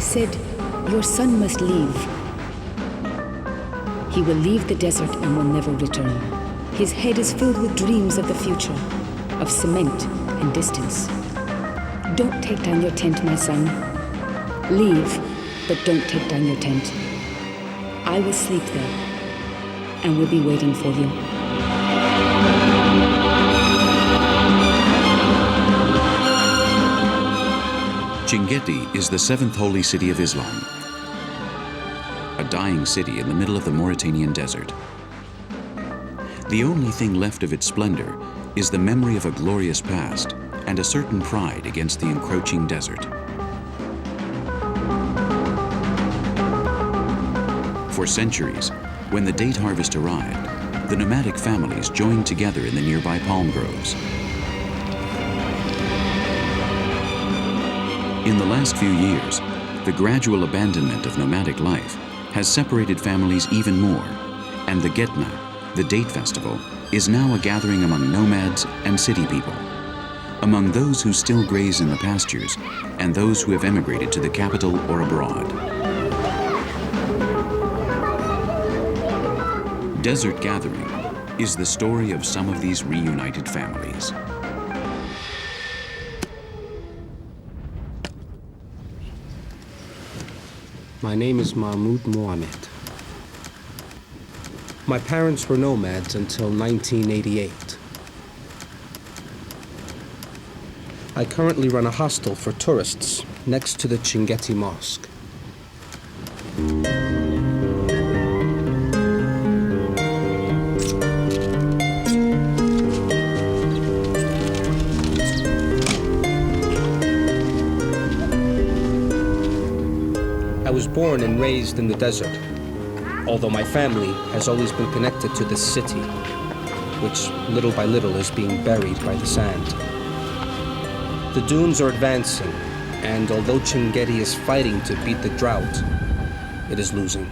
said, "Your son must leave." He will leave the desert and will never return. His head is filled with dreams of the future, of cement and distance. Don't take down your tent, my son. Leave, but don't take down your tent. I will sleep there, and will be waiting for you. Chinguetti is the seventh holy city of Islam, a dying city in the middle of the Mauritanian desert. The only thing left of its splendor is the memory of a glorious past and a certain pride against the encroaching desert. For centuries, when the date harvest arrived, the nomadic families joined together in the nearby palm groves. In the last few years, the gradual abandonment of nomadic life has separated families even more, and the Getna, the date festival, is now a gathering among nomads and city people, among those who still graze in the pastures and those who have emigrated to the capital or abroad. Desert Gathering is the story of some of these reunited families. My name is Mahmoud Mohammed. My parents were nomads until 1988. I currently run a hostel for tourists next to the Chinguetti Mosque. I was born and raised in the desert, although my family has always been connected to this city, which little by little is being buried by the sand. The dunes are advancing, and although Chinguetti is fighting to beat the drought, it is losing.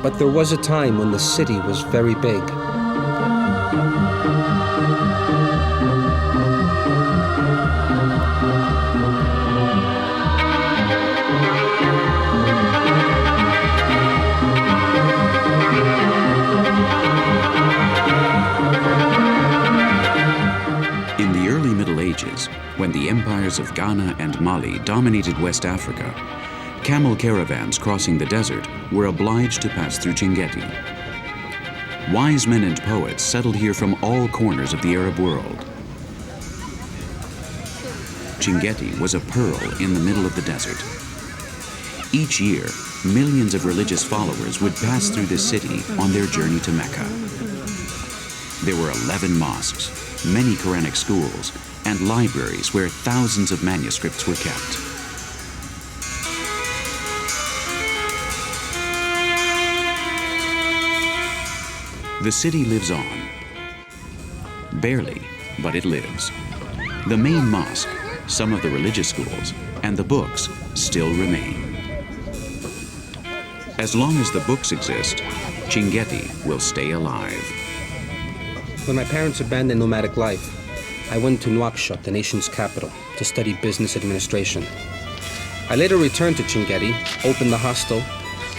But there was a time when the city was very big. When the empires of Ghana and Mali dominated West Africa, camel caravans crossing the desert were obliged to pass through Chinguetti. Wise men and poets settled here from all corners of the Arab world. Chinguetti was a pearl in the middle of the desert. Each year, millions of religious followers would pass through this city on their journey to Mecca. There were 11 mosques, many Quranic schools, and libraries where thousands of manuscripts were kept. The city lives on. Barely, but it lives. The main mosque, some of the religious schools, and the books still remain. As long as the books exist, Chinguetti will stay alive. When my parents abandoned nomadic life, I went to Nouakchott, the nation's capital, to study business administration. I later returned to Chinguetti, opened the hostel,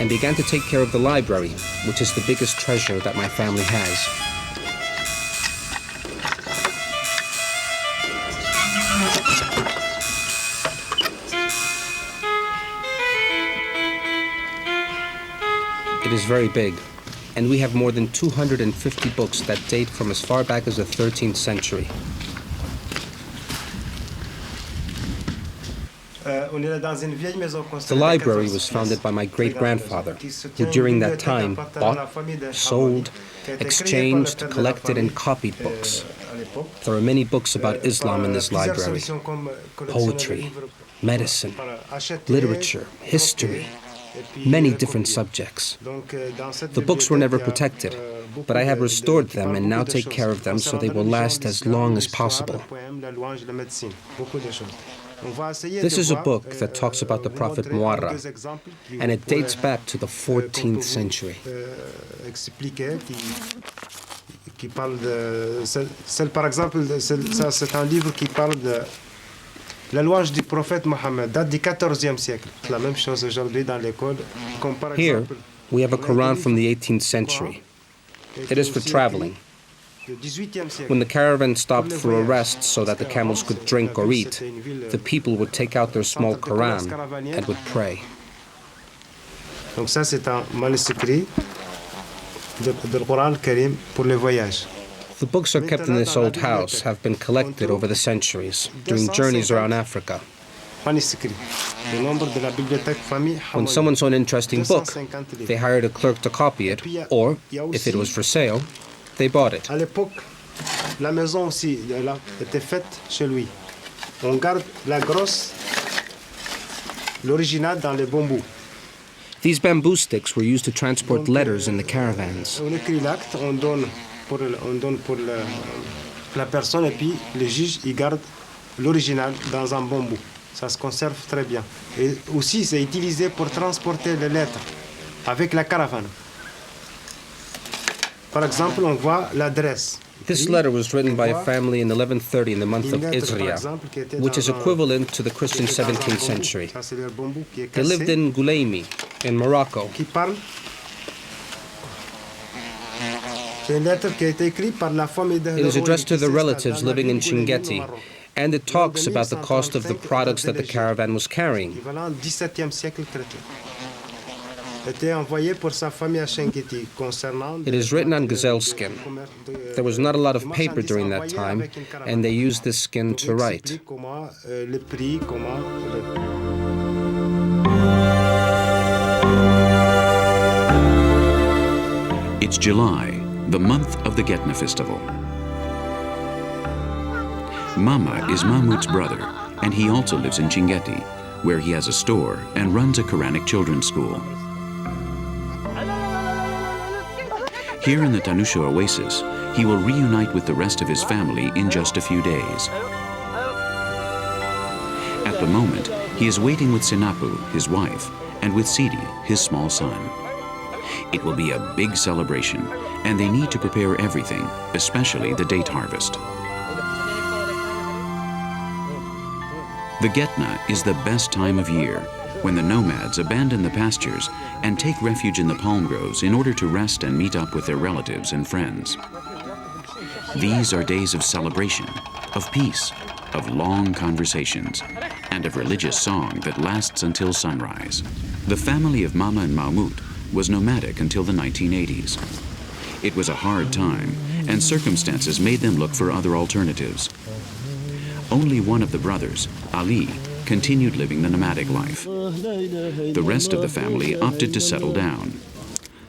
and began to take care of the library, which is the biggest treasure that my family has. It is very big, and we have more than 250 books that date from as far back as the 13th century. The library was founded by my great-grandfather, who during that time bought, sold, exchanged, collected, and copied books. There are many books about Islam in this library: poetry, medicine, literature, history, many different subjects. The books were never protected, but I have restored them and now take care of them so they will last as long as possible. This is a book that talks about the Prophet Muarra, and it dates back to the 14th century. La louange du prophète Mohammed date du XIVe siècle. La même chose aujourd'hui dans l'école. Here, we have a Quran from the 18th century. It is for traveling. When the caravan stopped for a rest so that the camels could drink or eat, the people would take out their small Quran and would pray. Donc ça, c'est un manuscrit du Coran Karim pour les voyages. The books are kept in this old house, have been collected over the centuries during journeys around Africa. Manuscrit. Le nombre de la bibliothèque famille. When someone saw an interesting book, they hired a clerk to copy it, or, if it was for sale, they bought it. À l'époque, la maison aussi était faite chez lui. On garde la grosse, l'original dans les bambous. These bamboo sticks were used to transport letters in the caravans. On écrit l'acte, on donne pour la personne et puis le juge il garde l'original dans un bambou. Ça se conserve très bien. Et aussi c'est utilisé pour transporter les lettres avec la caravane. Par exemple, on voit l'adresse. This letter was written by a family in 1130 in the month of Isria, which is equivalent to the Christian 17th century. They lived in Gulaimi, in Morocco. It is addressed to the relatives living in Chinguetti, and it talks about the cost of the products that the caravan was carrying. It is written on gazelle skin. There was not a lot of paper during that time, and they used this skin to write. It's July, the month of the Getna festival. Mama is Mahmud's brother, and he also lives in Chinguetti, where he has a store and runs a Quranic children's school. Here in the Tanusha oasis, he will reunite with the rest of his family in just a few days. At the moment, he is waiting with Sinapu, his wife, and with Sidi, his small son. It will be a big celebration, and they need to prepare everything, especially the date harvest. The Getna is the best time of year, when the nomads abandon the pastures and take refuge in the palm groves in order to rest and meet up with their relatives and friends. These are days of celebration, of peace, of long conversations, and of religious song that lasts until sunrise. The family of Mama and Mahmoud was nomadic until the 1980s. It was a hard time, and circumstances made them look for other alternatives. Only one of the brothers, Ali, continued living the nomadic life. The rest of the family opted to settle down.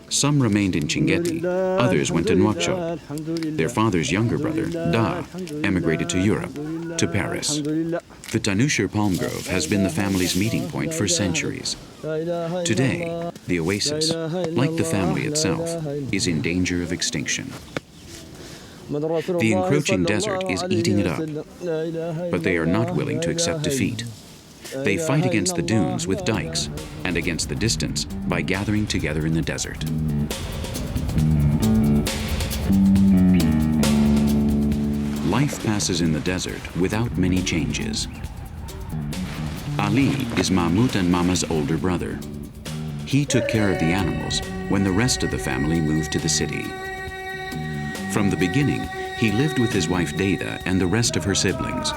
Some remained in Chinguetti, others went to Nouakchott. Their father's younger brother, Da, emigrated to Europe, to Paris. The Tanusha palm grove has been the family's meeting point for centuries. Today, the oasis, like the family itself, is in danger of extinction. The encroaching desert is eating it up, but they are not willing to accept defeat. They fight against the dunes with dikes and against the distance by gathering together in the desert. Life passes in the desert without many changes. Ali is Mahmoud and Mama's older brother. He took care of the animals when the rest of the family moved to the city. From the beginning, he lived with his wife Deda and the rest of her siblings.